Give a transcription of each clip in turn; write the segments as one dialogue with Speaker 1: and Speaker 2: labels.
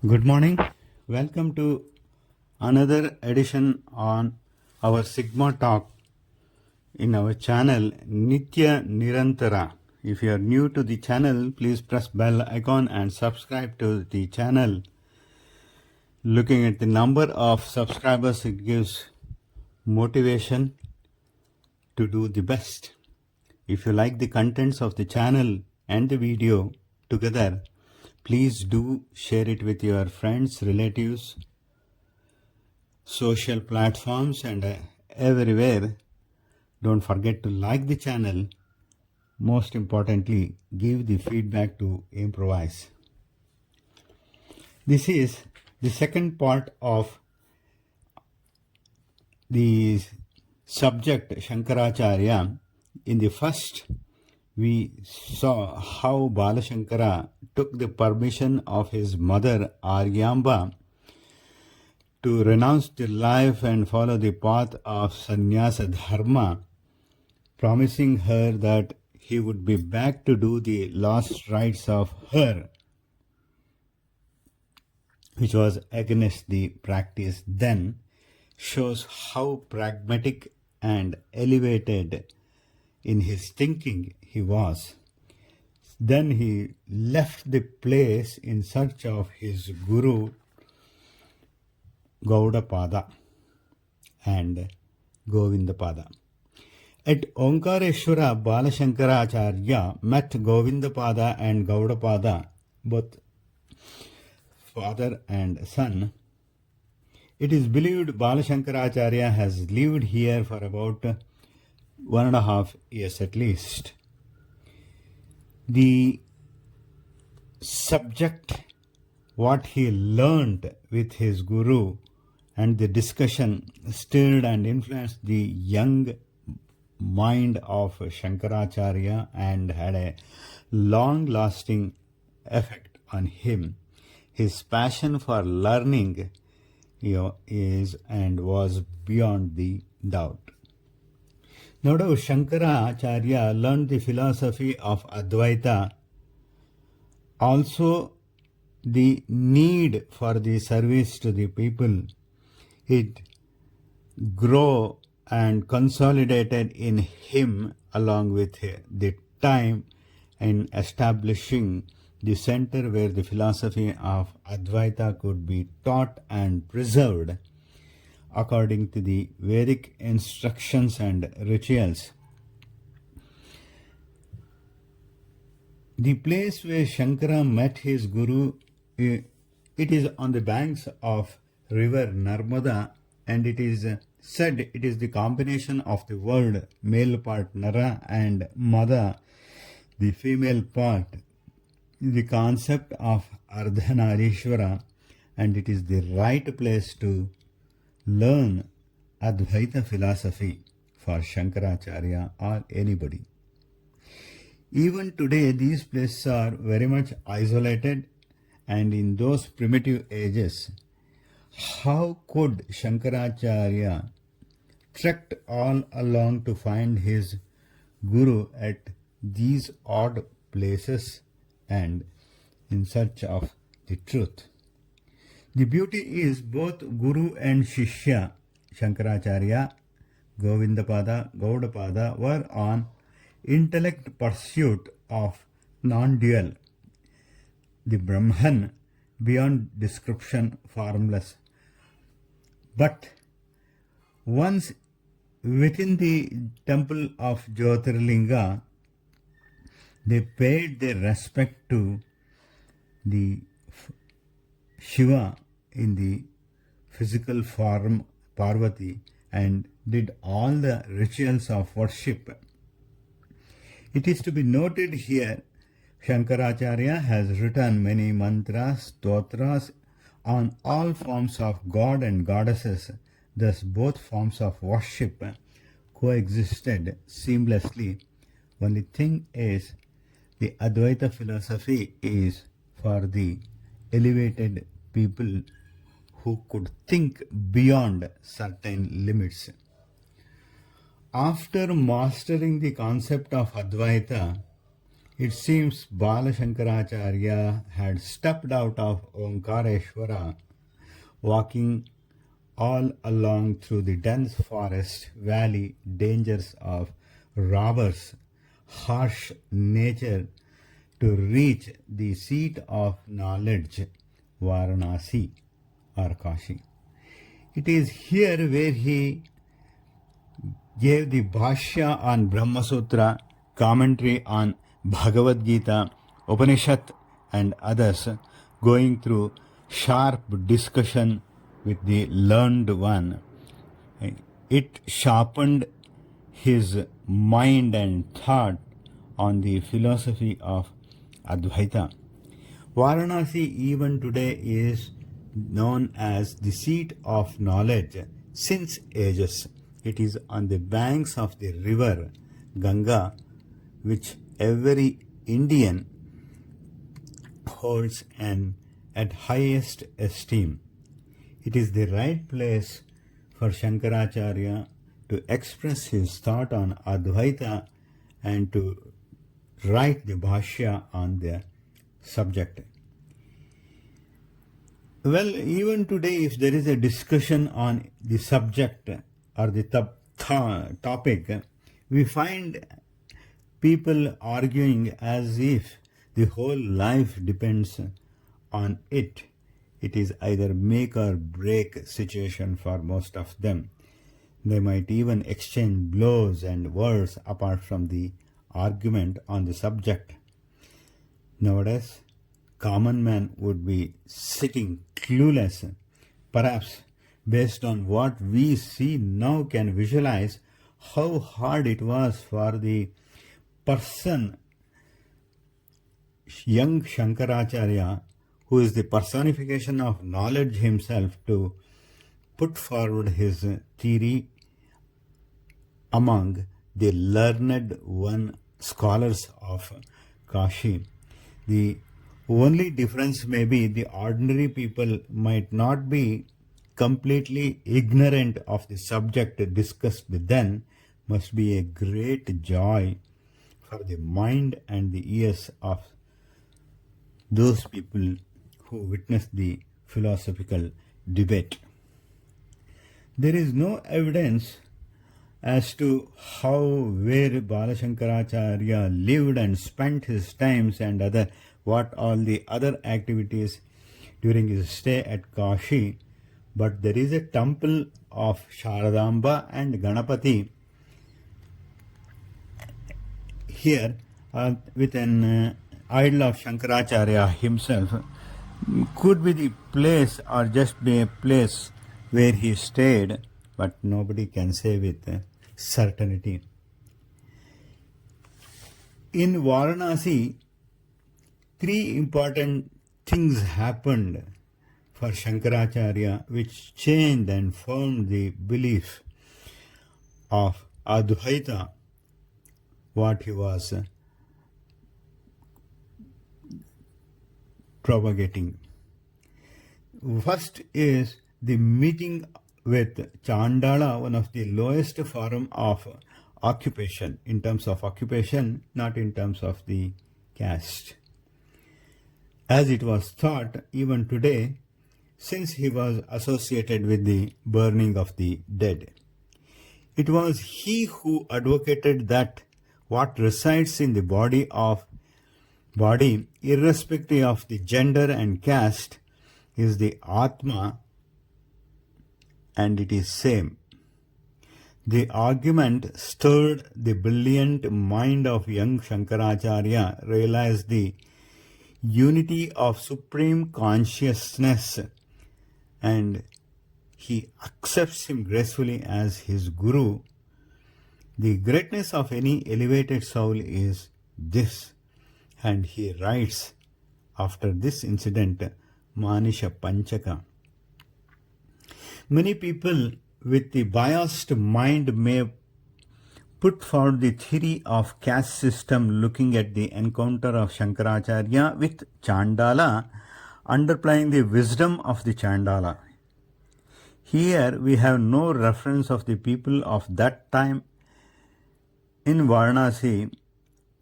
Speaker 1: Good morning. Welcome to another edition on our Sigma Talk in our channel Nitya Nirantara. If you are new to the channel, please press bell icon and subscribe to the channel. Looking at the number of subscribers, it gives motivation to do the best. If you like the contents of the channel and the video together, please do share it with your friends, relatives, social platforms, and everywhere. Don't forget to like the channel. Most importantly, give the feedback to improvise. This is the second part of the subject Shankaracharya. In the first, we saw how Balashankara took the permission of his mother Aryamba to renounce the life and follow the path of sannyasa dharma, promising her that he would be back to do the last rites of her, which was against the practice then, shows how pragmatic and elevated in his thinking he was. Then he left the place in search of his guru Gaudapada and Govindapada. At Omkareshwara, Balashankaracharya met Govindapada and Gaudapada, both father and son. It is believed Balashankaracharya has lived here for about 1.5 years at least. The subject, what he learned with his guru, and the discussion stirred and influenced the young mind of Shankaracharya and had a long-lasting effect on him. His passion for learning is and was beyond the doubt. No doubt Shankaracharya learned the philosophy of Advaita, also the need for the service to the people. It grew and consolidated in him along with the time in establishing the center where the philosophy of Advaita could be taught and preserved according to the Vedic instructions and rituals. The place where Shankara met his guru, it is on the banks of river Narmada, and it is said it is the combination of the word male part Nara and Mada, the female part, the concept of Ardhanarishwara, and it is the right place to learn Advaita philosophy for Shankaracharya or anybody. Even today, these places are very much isolated, and in those primitive ages, how could Shankaracharya trekked all along to find his guru at these odd places and in search of the truth? The beauty is both Guru and Shishya, Shankaracharya, Govindapada, Gaudapada, were on intellect pursuit of non-dual, the Brahman, beyond description, formless. But once within the temple of Jyotirlinga, they paid their respect to the Shiva in the physical form Parvati and did all the rituals of worship. It is to be noted here, Shankaracharya has written many mantras, stotras on all forms of god and goddesses. Thus both forms of worship coexisted seamlessly. Only thing is, the Advaita philosophy is for the elevated people who could think beyond certain limits. After mastering the concept of Advaita, It seems Bala Shankaracharya had stepped out of Omkareshwara, walking all along through the dense forest valley, dangers of robbers, harsh nature, to reach the seat of knowledge, Varanasi or Kashi. It is here where he gave the Bhashya on Brahma Sutra, commentary on Bhagavad Gita, Upanishad, and others, going through sharp discussion with the learned one. It sharpened his mind and thought on the philosophy of Advaita. Varanasi even today is known as the seat of knowledge since ages. It is on the banks of the river Ganga, which every Indian holds at highest esteem. It is the right place for Shankaracharya to express his thought on Advaita and to write the Bhashya on the subject. Well, even today, if there is a discussion on the subject or the topic, we find people arguing as if the whole life depends on it. It is either make or break situation for most of them. They might even exchange blows and words apart from the argument on the subject. Nowadays, common man would be sitting clueless. Perhaps based on what we see now can visualize how hard it was for the person, young Shankaracharya, who is the personification of knowledge himself, to put forward his theory among the learned scholars of Kashi. The only difference may be the ordinary people might not be completely ignorant of the subject discussed then. Must be a great joy for the mind and the ears of those people who witnessed the philosophical debate. There is no evidence as to where Bala Shankaracharya lived and spent his times and what all the other activities during his stay at Kashi, but there is a temple of Sharadamba and Ganapati here with an idol of Shankaracharya himself. Could be the place or just be a place where he stayed, but nobody can say with certainty. In Varanasi, three important things happened for Shankaracharya which changed and formed the belief of Advaita, what he was propagating. First is the meeting with Chandala, one of the lowest form of occupation, in terms of occupation, not in terms of the caste. As it was thought even today, since he was associated with the burning of the dead. It was he who advocated that what resides in the body, irrespective of the gender and caste, is the Atma, and it is same. The argument stirred the brilliant mind of young Shankaracharya, realized the unity of supreme consciousness, and he accepts him gracefully as his guru. The greatness of any elevated soul is this, and he writes after this incident Manisha Panchaka. Many people with the biased mind may put forward the theory of caste system looking at the encounter of Shankaracharya with Chandala, underplaying the wisdom of the Chandala. Here we have no reference of the people of that time in Varanasi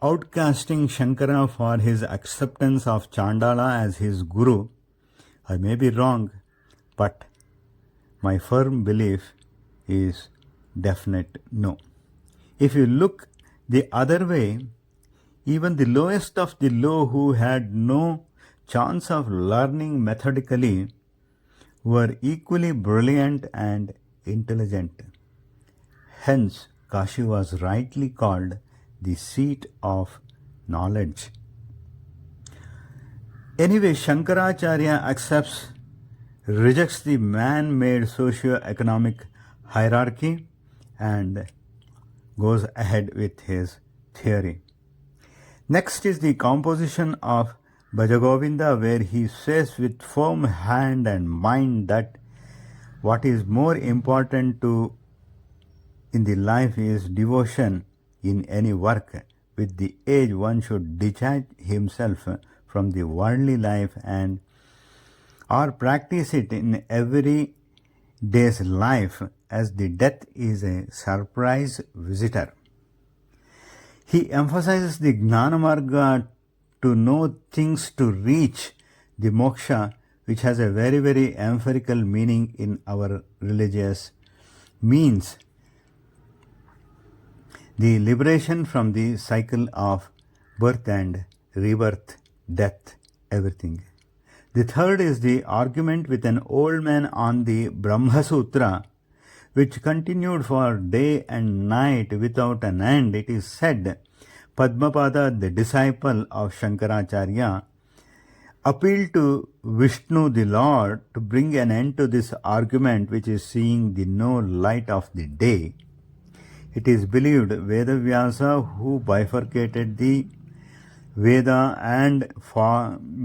Speaker 1: outcasting Shankara for his acceptance of Chandala as his guru. I may be wrong, but my firm belief is definite no. If you look the other way, even the lowest of the low who had no chance of learning methodically were equally brilliant and intelligent. Hence, Kashi was rightly called the seat of knowledge. Anyway, Shankaracharya rejects the man-made socio-economic hierarchy and goes ahead with his theory. Next is the composition of Bhajagovinda, where he says with firm hand and mind that what is more important in the life is devotion in any work. With the age, one should detach himself from the worldly life and or practice it in every day's life, as the death is a surprise visitor. He emphasizes the Gnana Marga to know things to reach the moksha, which has a very, very empirical meaning in our religious means the liberation from the cycle of birth and rebirth, death, everything. The third is the argument with an old man on the Brahma Sutra, which continued for day and night without an end. It is said Padmapada, the disciple of Shankaracharya, appealed to Vishnu the Lord to bring an end to this argument, which is seeing the no light of the day. It is believed Vedavyasa, who bifurcated the Veda and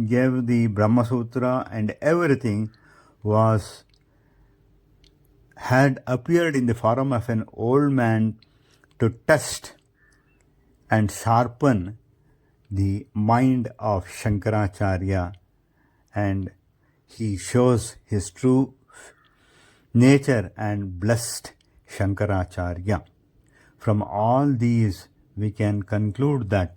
Speaker 1: gave the Brahma Sutra and everything, had appeared in the form of an old man to test and sharpen the mind of Shankaracharya, and he shows his true nature and blessed Shankaracharya. From all these, we can conclude that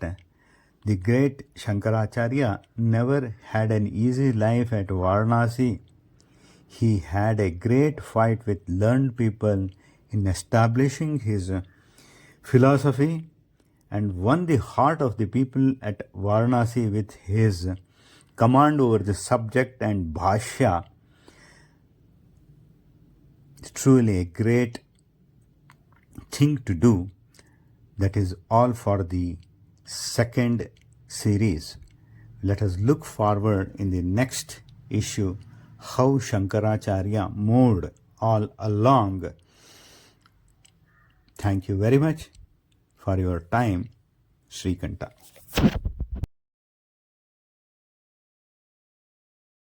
Speaker 1: the great Shankaracharya never had an easy life at Varanasi. He had a great fight with learned people in establishing his philosophy and won the heart of the people at Varanasi with his command over the subject and bhashya. It's truly a great thing to do. That is all for the second series. Let us look forward in the next issue how Shankaracharya moved all along. Thank you very much for your time, Srikanta.